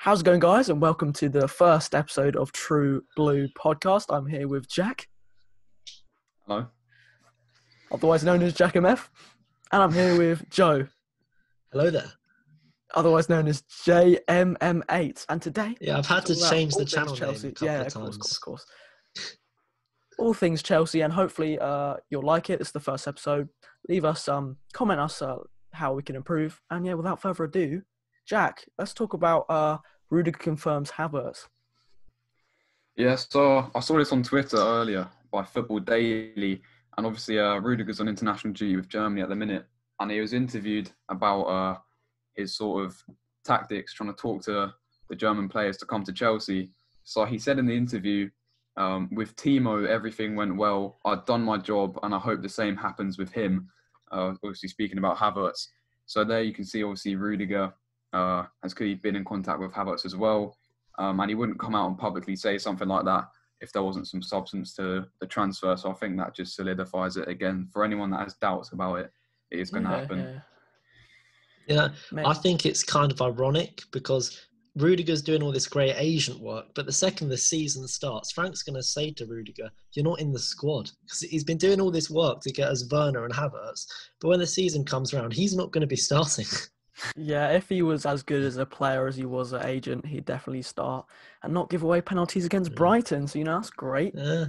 How's it going, guys? And welcome to the first episode of True Blue Podcast. I'm here with Jack, Hello. otherwise known as Jack MF, and I'm here with Joe, Hello there. otherwise known as JMM8. And today, Yeah, I've had to talk about change all the things channel Chelsea. name a couple Yeah, of of times. course. All things Chelsea, and hopefully you'll like it. It's the first episode. Leave us comment us how we can improve. And yeah, without further ado, Jack, let's talk about Rudiger confirms Havertz. Yeah, so I saw this on Twitter earlier by Football Daily, and obviously Rudiger's on international duty with Germany at the minute, and he was interviewed about his sort of tactics, trying to talk to the German players to come to Chelsea. So he said in the interview, with Timo, everything went well. I'd done my job, and I hope the same happens with him. Obviously speaking about Havertz. So there you can see, obviously, Rudiger has clearly been in contact with Havertz as well. And he wouldn't come out and publicly say something like that if there wasn't some substance to the transfer. So I think that just solidifies it again. For anyone that has doubts about it, it is going to happen. Yeah, Mate. I think it's kind of ironic because Rudiger's doing all this great agent work, but the second the season starts, Frank's going to say to Rudiger, you're not in the squad. Because he's been doing all this work to get us Werner and Havertz, but when the season comes around, he's not going to be starting. Yeah, if he was as good as a player as he was an agent, he'd definitely start and not give away penalties against Brighton. So, that's great. Yeah.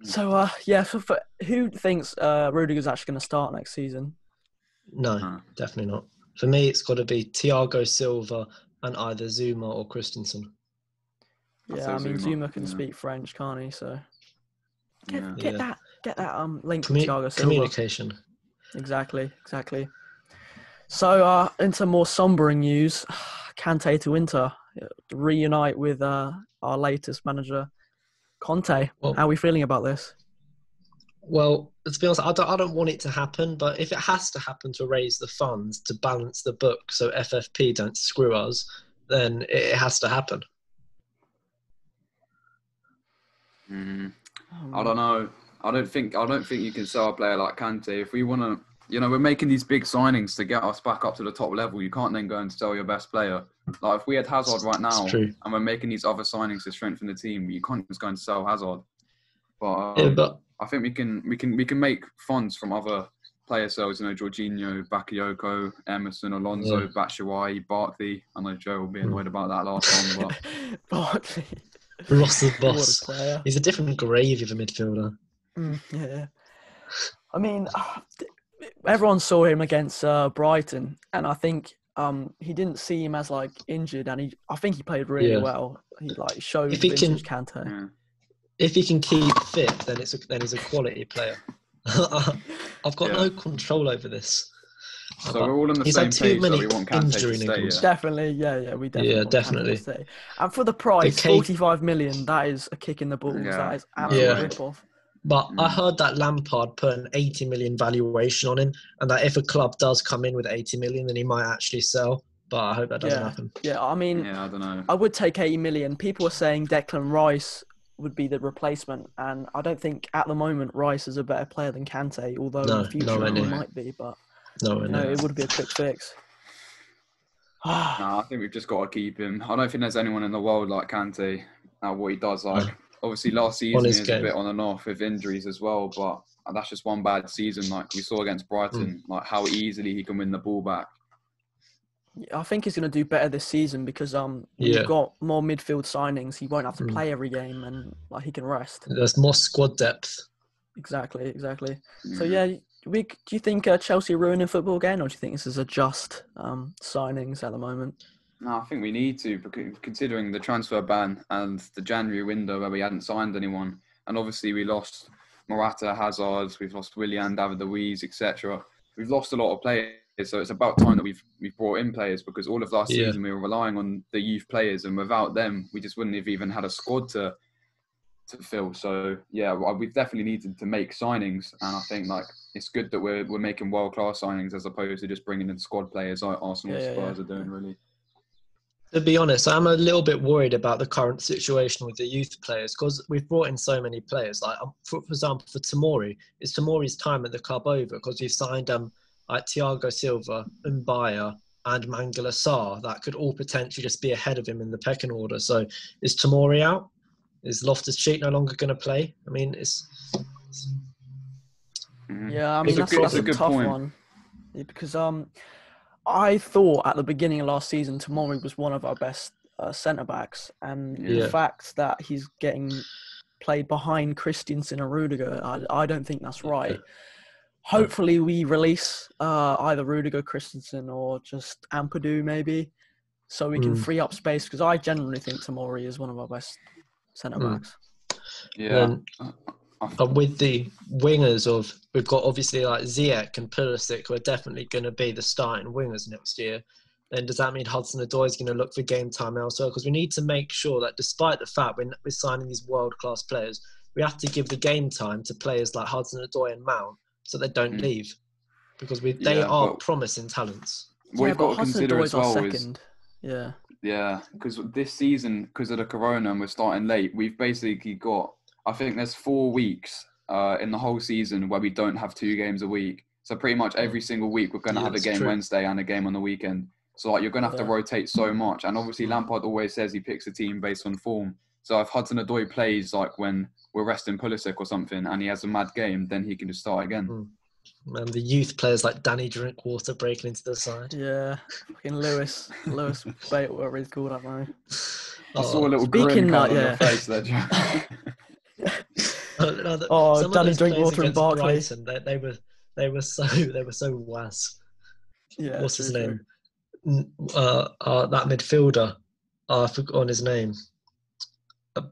So, for who thinks Rudiger's actually going to start next season? No, definitely not. For me, it's got to be Thiago Silva and either Zuma or Christensen. Yeah, I mean, Zuma can speak French, can't he? So get that link with Thiago Silva. Communication. Exactly. So into more sombering news, Kante to Inter, reunite with our latest manager, Kante. Well, How are we feeling about this? Well, to be honest, I don't want it to happen, but if it has to happen to raise the funds to balance the book so FFP don't screw us, then it has to happen. I don't know. I don't think you can sell a player like Kante. If we want to, we're making these big signings to get us back up to the top level. You can't then go and sell your best player. Like if we had Hazard right now and we're making these other signings to strengthen the team, you can't just go and sell Hazard. But I think we can make funds from other player sales. Jorginho, Bakayoko, Emerson, Alonso, Batshuayi, Barkley. I know Joe will be annoyed about that last one, but Barkley. Ross's boss. What a player. He's a different gravy of a midfielder. Yeah. I mean, everyone saw him against Brighton, and I think he didn't see him as injured, and I think he played really well. He showed vintage Kante. Yeah. If he can keep fit, then he's a quality player. I've got no control over this. So we're all on the same page that we want Kante to stay. Yeah. Definitely, we definitely want Kante to stay. And for the price, 45 million, that is a kick in the balls. Yeah. That is absolute rip-off. But I heard that Lampard put an 80 million valuation on him, and that if a club does come in with 80 million, then he might actually sell. But I hope that doesn't happen. Yeah, I mean, I don't know. I would take 80 million. People are saying Declan Rice would be the replacement, and I don't think at the moment Rice is a better player than Kante, although in the future he might be, but it would be a quick fix. I think we've just got to keep him. I don't think there's anyone in the world like Kante. What he does, obviously last season he was a bit on and off with injuries as well, but that's just one bad season. Like we saw against Brighton, like how easily he can win the ball back. I think he's going to do better this season because we've got more midfield signings. He won't have to play every game, and he can rest. There's more squad depth. Exactly. So do you think Chelsea are ruining football again, or do you think this is a just signings at the moment? No, I think we need to, because considering the transfer ban and the January window where we hadn't signed anyone, and obviously we lost Morata, Hazard, we've lost Willian, David Luiz, etc. We've lost a lot of players. So it's about time that we've brought in players, because all of last season we were relying on the youth players, and without them we just wouldn't have even had a squad to fill. So we've definitely needed to make signings, and I think it's good that we're making world class signings as opposed to just bringing in squad players like Arsenal and Spurs are doing. Really, to be honest, I'm a little bit worried about the current situation with the youth players, because we've brought in so many players. For example, for Tomori, is Tomori's time at the club over? Because we've signed like Thiago Silva, Mbaya, and Mangala Sarr that could all potentially just be ahead of him in the pecking order. So is Tomori out? Is Loftus-Cheek no longer going to play? I mean, Yeah, I mean, that's a good tough point. one. Yeah, because I thought at the beginning of last season, Tomori was one of our best centre-backs. And the fact that he's getting played behind Christensen and Rudiger, I don't think that's right. Hopefully we release either Rudiger, Christensen, or just Ampadu maybe, so we can free up space, because I genuinely think Tomori is one of our best centre-backs. Yeah. But with the wingers we've got obviously like Ziyech and Pulisic, who are definitely going to be the starting wingers next year. Then does that mean Hudson-Odoi is going to look for game time elsewhere? Because we need to make sure that despite the fact we're signing these world-class players, we have to give the game time to players like Hudson-Odoi and Mount so they don't leave. Because they are promising talents. What we've got to consider as well is... Yeah. Yeah, because this season, because of the corona and we're starting late, we've basically got, I think there's 4 weeks in the whole season where we don't have 2 games a week. So pretty much every single week we're going to have a game Wednesday and a game on the weekend. So like you're going to have to rotate so much. And obviously Lampard always says he picks a team based on form. So if Hudson-Odoi plays like when we're resting Pulisic or something and he has a mad game, then he can just start again. And the youth players like Danny Drinkwater breaking into the side. Yeah, fucking Lewis Bate, whatever he's called, I don't know. I saw a little grin on your face there, Joe. Danny Drinkwater and Barkley. They were so was. Yeah, what's his name? That midfielder. I forgot on his name.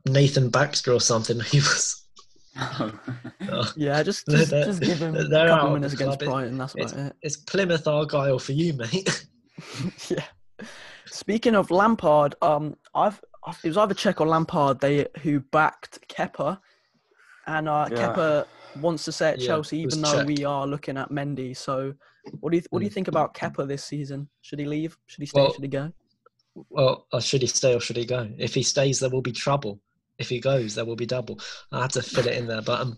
Nathan Baxter or something. He was. Yeah, just give him a couple minutes against Brighton. That's about it. It's Plymouth Argyle for you, mate. Yeah. Speaking of Lampard, it was either Cech or Lampard who backed Kepa, and Kepa wants to stay at Chelsea, even though we are looking at Mendy. So, what do you think about Kepa this season? Should he leave? Should he stay? Should he go? Well, should he stay or should he go? If he stays, there will be trouble. If he goes, there will be double. I had to fit it in there, but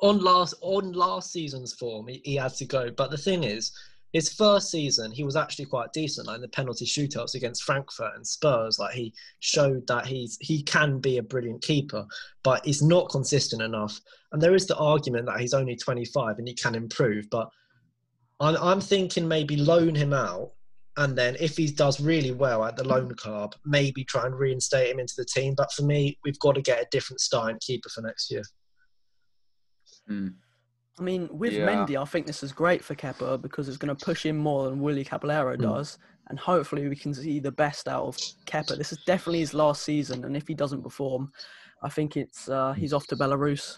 on last season's form, he had to go. But the thing is, his first season, he was actually quite decent. Like in the penalty shootouts against Frankfurt and Spurs, like he showed that he can be a brilliant keeper, but he's not consistent enough. And there is the argument that he's only 25 and he can improve. But I'm thinking maybe loan him out. And then if he does really well at the loan club, maybe try and reinstate him into the team. But for me, we've got to get a different starting keeper for next year. I mean, with Mendy, I think this is great for Kepa because it's going to push him more than Willy Caballero does. And hopefully we can see the best out of Kepa. This is definitely his last season. And if he doesn't perform, I think he's off to Belarus.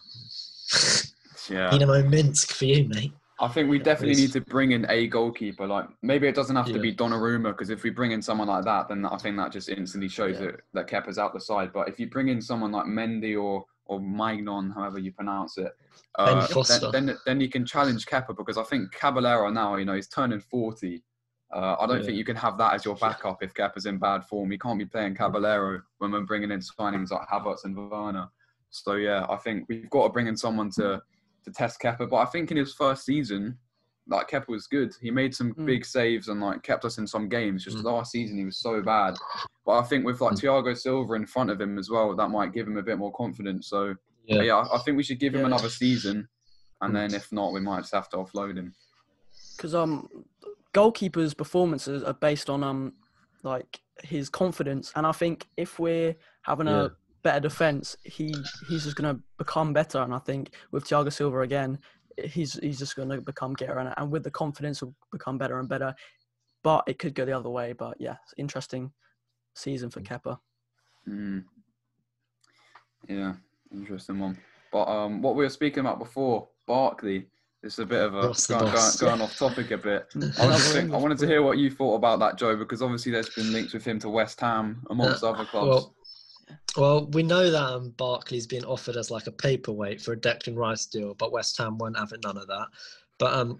Dynamo Minsk for you, mate. I think we definitely need to bring in a goalkeeper. Like maybe it doesn't have to be Donnarumma, because if we bring in someone like that, then I think that just instantly shows that Kepa's out the side. But if you bring in someone like Mendy or Maignan, however you pronounce it, then you can challenge Kepa, because I think Caballero now, he's turning 40. I don't think you can have that as your backup if Kepa's in bad form. You can't be playing Caballero when we're bringing in signings like Havertz and Werner. So I think we've got to bring in someone to test Kepa. But I think in his first season, like Kepa was good. He made some big saves and like kept us in some games. Just last season he was so bad. But I think with like Thiago Silva in front of him as well, that might give him a bit more confidence. So I think we should give him another season, and then if not, we might just have to offload him. Because goalkeepers' performances are based on like his confidence, and I think if we're having a better defense, he's just going to become better. And I think with Thiago Silva again, he's just going to become better, and with the confidence will become better and better. But it could go the other way. But it's interesting season for Kepa. Yeah, interesting one. But what we were speaking about before, Barkley, it's a bit of a going off topic a bit. I wanted to hear what you thought about that, Joe, because obviously there's been links with him to West Ham amongst other clubs. Well, we know that Barkley's been offered as like a paperweight for a Declan Rice deal, but West Ham won't have none of that. But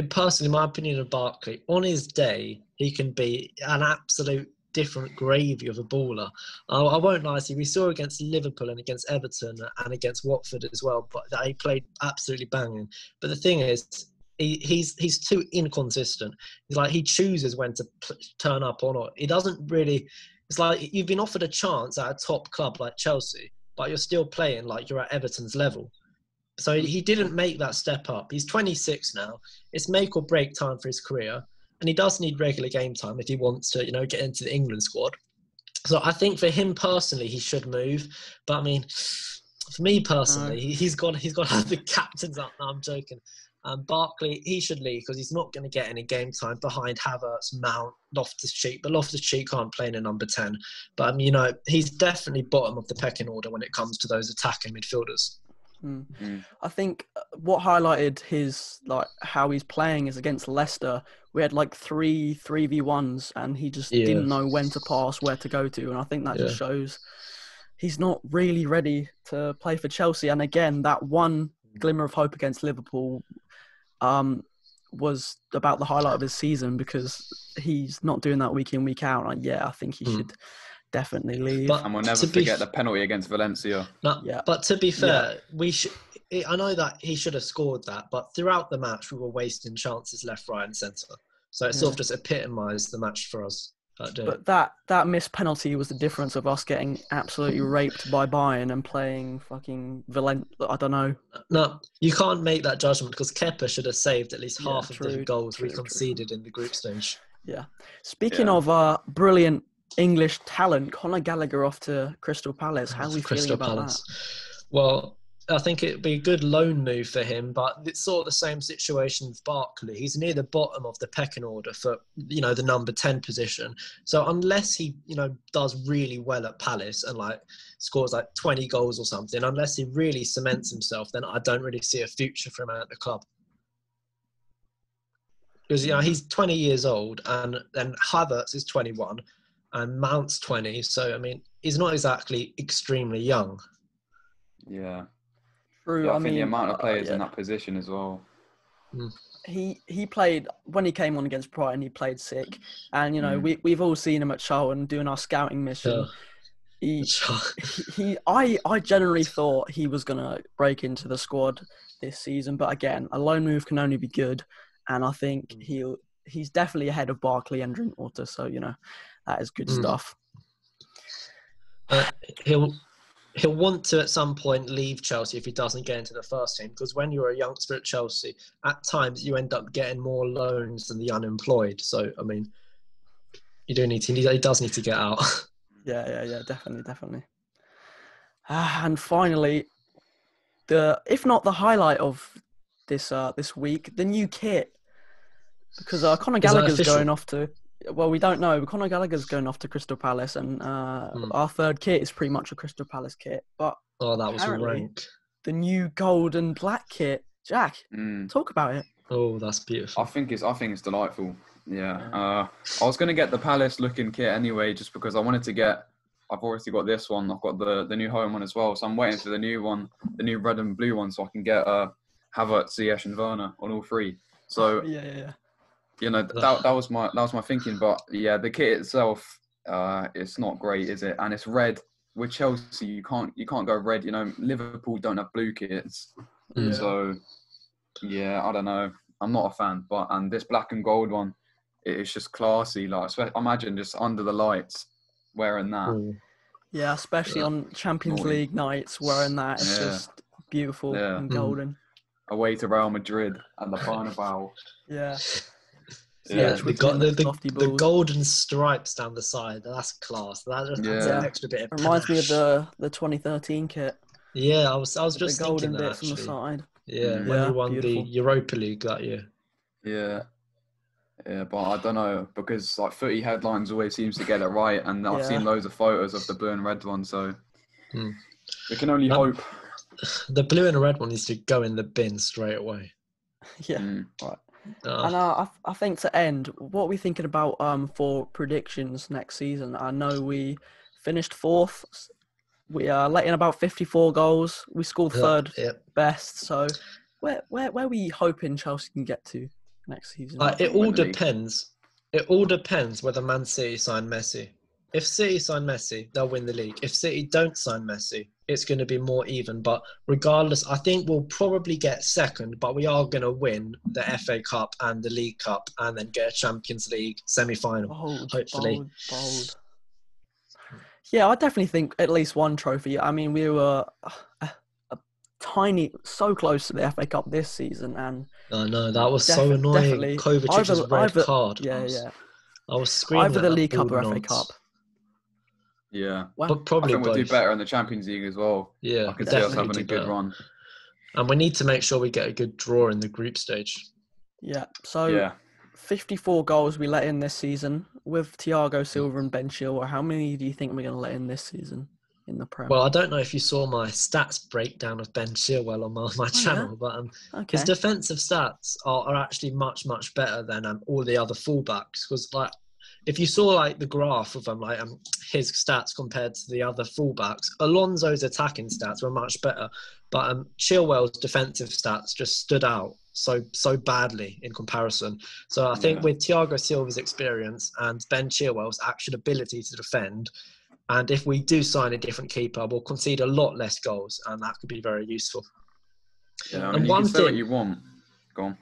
personally, my opinion of Barkley, on his day, he can be an absolute different gravy of a baller. I won't lie to you, we saw against Liverpool and against Everton and against Watford as well, but he played absolutely banging. But the thing is, he's too inconsistent. He's like, he chooses when to turn up or not. He doesn't really. It's like you've been offered a chance at a top club like Chelsea, but you're still playing like you're at Everton's level. So he didn't make that step up. He's 26 now. It's make or break time for his career, and he does need regular game time if he wants to, get into the England squad. So I think for him personally, he should move. But I mean, for me personally, he's got to have the captains up. No, I'm joking. Barkley, he should leave because he's not going to get any game time behind Havertz, Mount, Loftus-Cheek. But Loftus-Cheek can't play in a number 10. But he's definitely bottom of the pecking order when it comes to those attacking midfielders. I think what highlighted his how he's playing is against Leicester. We had 3v1s, and he just didn't know when to pass, where to go to, and I think that just shows he's not really ready to play for Chelsea. And again, that one glimmer of hope against Liverpool was about the highlight of his season, because he's not doing that week in, week out. I think he should definitely leave. And we'll never forget the penalty against Valencia. But to be fair, I know that he should have scored that, but throughout the match we were wasting chances left, right and centre. So it sort of just epitomised the match for us that day. But that missed penalty was the difference of us getting absolutely raped by Bayern and playing fucking Valencia. I don't know. No, you can't make that judgment, because Kepa should have saved at least half of the goals we conceded in the group stage. Yeah. Speaking of brilliant English talent, Conor Gallagher off to Crystal Palace. How are we feeling about that? Well, I think it'd be a good loan move for him, but it's sort of the same situation with Barkley. He's near the bottom of the pecking order for, the number 10 position. So unless he, does really well at Palace and scores 20 goals or something, unless he really cements himself, then I don't really see a future for him at the club. Because, he's 20 years old, and then Havertz is 21 and Mount's 20. So, I mean, he's not exactly extremely young. Yeah. True. Yeah, I think the amount of players in that position as well. He played, when he came on against Brighton, he played sick. And, we've all seen him at Charlton doing our scouting mission. I generally thought he was going to break into the squad this season. But again, a loan move can only be good. And I think he's definitely ahead of Barkley and Drinkwater. So, that is good stuff. He'll want to at some point leave Chelsea if he doesn't get into the first team, because when you're a youngster at Chelsea, at times you end up getting more loans than the unemployed. So, I mean, he does need to get out. Yeah, definitely. And finally, if not the highlight of this week, the new kit, because Conor Gallagher's going off to. Well, we don't know. Conor Gallagher's going off to Crystal Palace, and our third kit is pretty much a Crystal Palace kit. But that was rank. The new gold and black kit, Jack. Talk about it. Oh, that's beautiful. I think it's delightful. Yeah. I was going to get the Palace looking kit anyway, just because I wanted to get. I've already got this one. I've got the new home one as well, so I'm waiting for the new one, the new red and blue one, so I can get Havertz, Ziyech, and Werner on all three. So yeah. That was my thinking, but yeah, the kit itself, it's not great, is it? And it's red. With Chelsea, you can't go red. Liverpool don't have blue kits, so yeah, I don't know. I'm not a fan, and this black and gold one, it's just classy. Imagine just under the lights wearing that. Yeah, especially on Champions League nights wearing that. It's just beautiful and golden. Away to Real Madrid and the Bernabeu. Yeah. Yeah, the golden stripes down the side. That's class. That's an extra bit of reminds me of the 2013 kit. Yeah, I was just the golden thinking bits on the side. Yeah, when you won the Europa League that year. Yeah, but I don't know, because footy headlines always seems to get it right, and I've seen loads of photos of the blue and red one, so we can only hope. The blue and red one needs to go in the bin straight away. Yeah, right. And I think to end, what are we thinking about for predictions next season? I know we finished 4th. We are letting about 54 goals. We scored 3rd best. So where are we hoping Chelsea can get to next season? It all depends. It all depends whether Man City sign Messi. If City sign Messi, they'll win the league. If City don't sign Messi, it's going to be more even. But regardless, I think we'll probably get second, but we are going to win the FA Cup and the League Cup and then get a Champions League semi-final, hopefully. Bold. Yeah, I definitely think at least one trophy. I mean, we were so close to the FA Cup this season, and I know that was so annoying. Kovacic's red card. Yeah. I was screaming either at the that League Cup or ball FA Cup. Yeah, Well, but probably I think we'll do both. better in the Champions League as well. Yeah, I can we see us definitely having do a good better. run. And we need to make sure we get a good draw in the group stage. Yeah. So 54 goals we let in this season with Thiago Silva and Ben Chilwell. How many do you think we're going to let in this season in the Prem? Well, I don't know if you saw my stats breakdown of Ben Chilwell on my channel, but his defensive stats are actually much, much better than all the other fullbacks. Because if you saw the graph of his stats compared to the other fullbacks, Alonso's attacking stats were much better, but Chilwell's defensive stats just stood out so badly in comparison. So I think with Thiago Silva's experience and Ben Chilwell's actual ability to defend, and if we do sign a different keeper, we'll concede a lot less goals, and that could be very useful. Yeah, I mean, you can say what you want. Go on.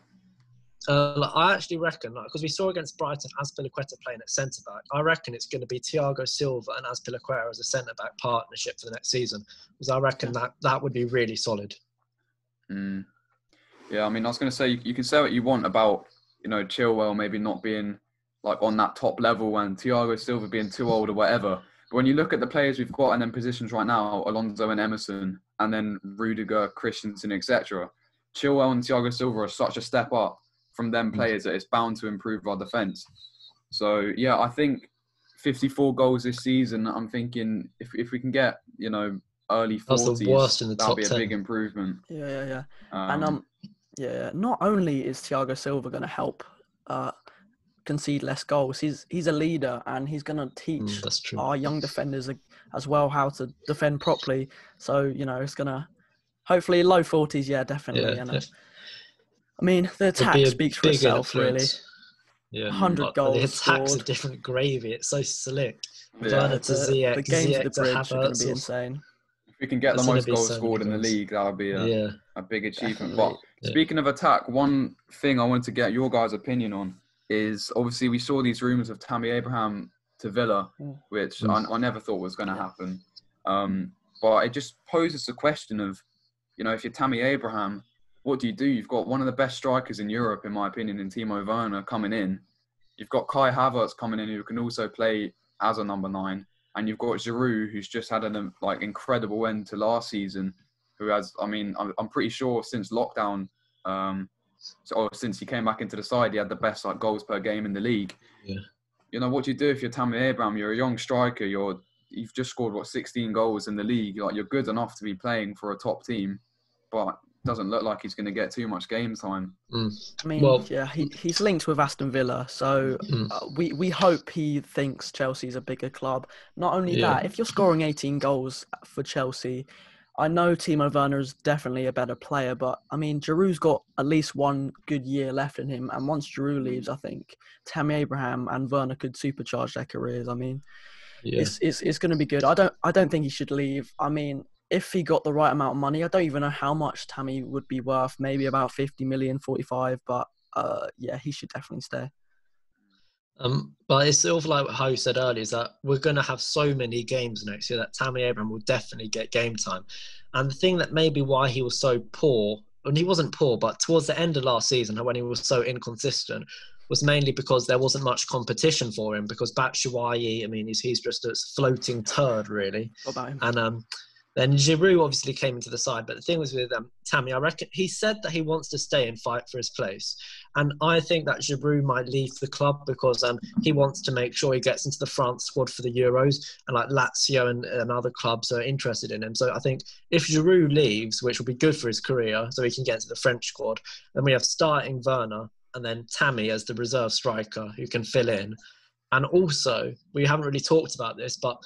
I actually reckon, because we saw against Brighton Azpilicueta playing at centre-back, I reckon it's going to be Thiago Silva and Azpilicueta as a centre-back partnership for the next season, because I reckon that would be really solid. Yeah, I mean, I was going to say, you can say what you want about, Chilwell maybe not being on that top level and Thiago Silva being too old or whatever. But when you look at the players we've got in them positions right now, Alonso and Emerson, and then Rudiger, Christensen, etc., Chilwell and Thiago Silva are such a step up from them players that it's bound to improve our defence. So, yeah, I think 54 goals this season, I'm thinking if we can get, early 40s, that's the worst in the that'll top be a 10. big improvement. Yeah. And not only is Thiago Silva going to help concede less goals, he's a leader and he's going to teach our young defenders as well how to defend properly. So, it's going to hopefully low 40s, definitely. Yeah. I mean, the attack speaks for itself, really. Yeah, 100 goals the attack's scored. a different gravy. It's so slick. Yeah. Werner to Ziyech, the games Ziyech at to the bridge are going to be Havertz. insane. If we can get the most goals scored in the league, that would be a big achievement. Definitely. But speaking of attack, one thing I wanted to get your guys' opinion on is obviously we saw these rumours of Tammy Abraham to Villa, which I never thought was going to happen. But it just poses the question of, if you're Tammy Abraham, what do? You've got one of the best strikers in Europe, in my opinion, in Timo Werner coming in. You've got Kai Havertz coming in who can also play as a number 9. And you've got Giroud, who's just had an incredible end to last season, who has, I'm pretty sure since lockdown, or since he came back into the side, he had the best goals per game in the league. Yeah. What do you do if you're Tammy Abraham? You're a young striker. You've just scored 16 goals in the league. You're good enough to be playing for a top team, but doesn't look like he's going to get too much game time. I mean, he's linked with Aston Villa, so we hope he thinks Chelsea's a bigger club. Not only that, if you're scoring 18 goals for Chelsea, I know Timo Werner is definitely a better player, but I mean, Giroud's got at least one good year left in him, and once Giroud leaves, I think Tammy Abraham and Werner could supercharge their careers. I mean, it's going to be good. I don't think he should leave. I mean, if he got the right amount of money, I don't even know how much Tammy would be worth, maybe about 50 million, 45, but he should definitely stay. But it's sort of like how you said earlier, is that we're going to have so many games next year that Tammy Abraham will definitely get game time. And the thing that maybe why he was so poor, and he wasn't poor, but towards the end of last season when he was so inconsistent, was mainly because there wasn't much competition for him, because Batshuayi, he's just a floating turd, really. What about him? And then Giroud obviously came into the side. But the thing was with Tammy, I reckon he said that he wants to stay and fight for his place. And I think that Giroud might leave the club because he wants to make sure he gets into the France squad for the Euros. And Lazio and other clubs are interested in him. So I think if Giroud leaves, which will be good for his career, so he can get into the French squad, then we have starting Werner and then Tammy as the reserve striker who can fill in. And also, we haven't really talked about this, but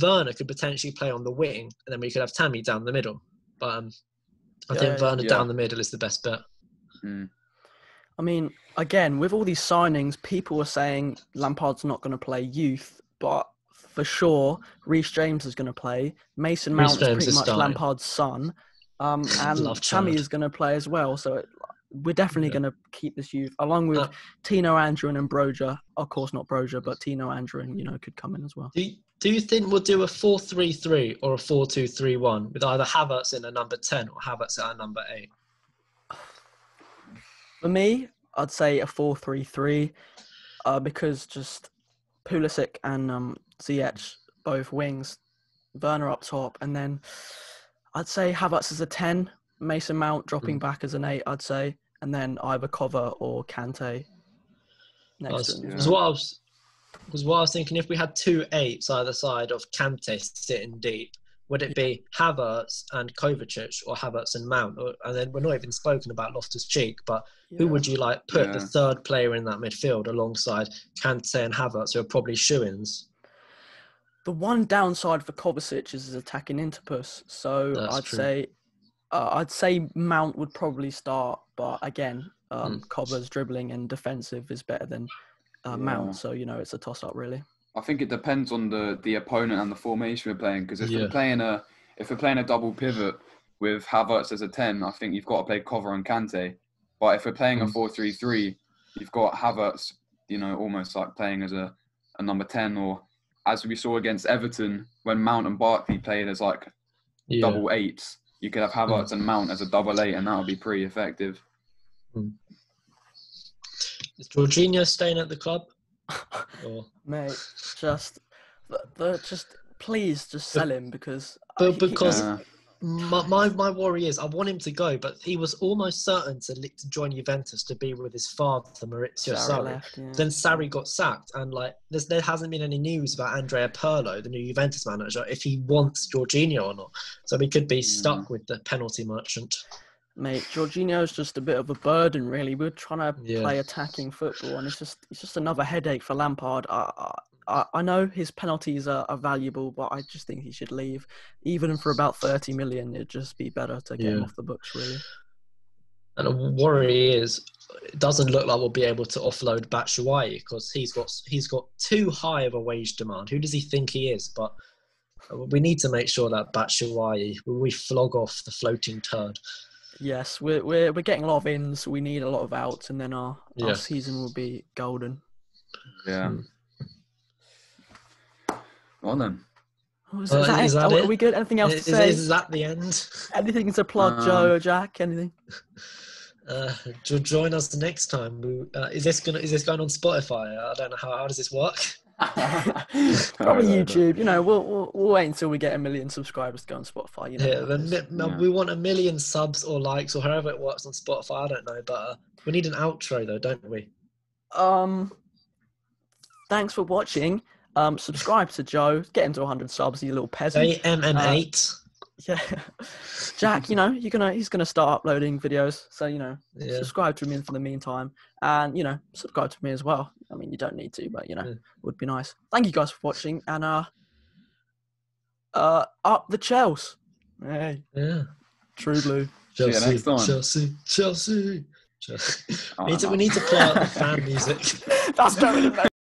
Werner could potentially play on the wing, and then we could have Tammy down the middle. But I think Werner down the middle is the best bet. I mean, again, with all these signings, people are saying Lampard's not going to play youth, but for sure, Reece James is going to play. Mason Reece Mount is James pretty is much starting. Lampard's son. And Love Tammy child. is going to play as well. So we're definitely Yeah. going to keep this youth, along with Tino Andrew and Broja. Of course, not Broja, but Tino Andrew, could come in as well. Do you think we'll do a 4-3-3 or a 4-2-3-1 with either Havertz in a number 10 or Havertz at a number 8? For me, I'd say a 4-3-3 because just Pulisic and Ziyech, both wings, Werner up top, and then I'd say Havertz as a 10, Mason Mount dropping back as an 8, I'd say, and then either Cover or Kante next to him. Because what I was thinking, if we had 2 8s either side of Kante sitting deep, would it be Havertz and Kovacic or Havertz and Mount? And then we're not even spoken about Loftus-Cheek, but who would you put the third player in that midfield alongside Kante and Havertz, who are probably shoo-ins? The one downside for Kovacic is his attacking interpus. So I'd say Mount would probably start, but again, Cover's dribbling and defensive is better than Mount. So it's a toss-up really. I think it depends on the opponent and the formation we're playing. Because if we're playing a double pivot with Havertz as a 10, I think you've got to play Cover and Kante. But if we're playing a 4-3-3, you've got Havertz, almost like playing as a number 10, or as we saw against Everton when Mount and Barkley played as double 8s, you could have Havertz and Mount as a double 8, and that would be pretty effective. Is Georgina staying at the club? Mate, just please just sell him because. My worry is I want him to go, but he was almost certain to join Juventus to be with his father, Maurizio Sarri. Then Sarri got sacked, and there hasn't been any news about Andrea Pirlo, the new Juventus manager, if he wants Jorginho or not. So we could be stuck with the penalty merchant. Mate, Jorginho's just a bit of a burden, really. We're trying to play attacking football, and it's just another headache for Lampard. I know his penalties are valuable, but I just think he should leave. Even for about 30 million, it'd just be better to get him off the books, really. And a worry is, it doesn't look like we'll be able to offload Batshuayi because he's got too high of a wage demand. Who does he think he is? But we need to make sure that Batshuayi, we flog off the floating turd. Yes, we're getting a lot of ins. We need a lot of outs, and then our season will be golden. Yeah. Well then. Is that it? Are we good? Anything else to say? Is that the end? Anything to plug, Joe or Jack? Anything? Join us next time. Is this going on Spotify? I don't know how does this work. Probably YouTube. We'll wait until we get 1 million subscribers to go on Spotify. We want 1 million subs or likes or however it works on Spotify. I don't know, but we need an outro though, don't we? Thanks for watching. Subscribe to Joe. Get him to 100 subs, you little peasant. AMM8. Yeah, Jack. He's gonna start uploading videos. So subscribe to him for the meantime, and subscribe to me as well. I mean, you don't need to, but would be nice. Thank you guys for watching, and up the Chelsea. Hey, True Blue. See you next time. Chelsea. We need to play out the fan music. That's better than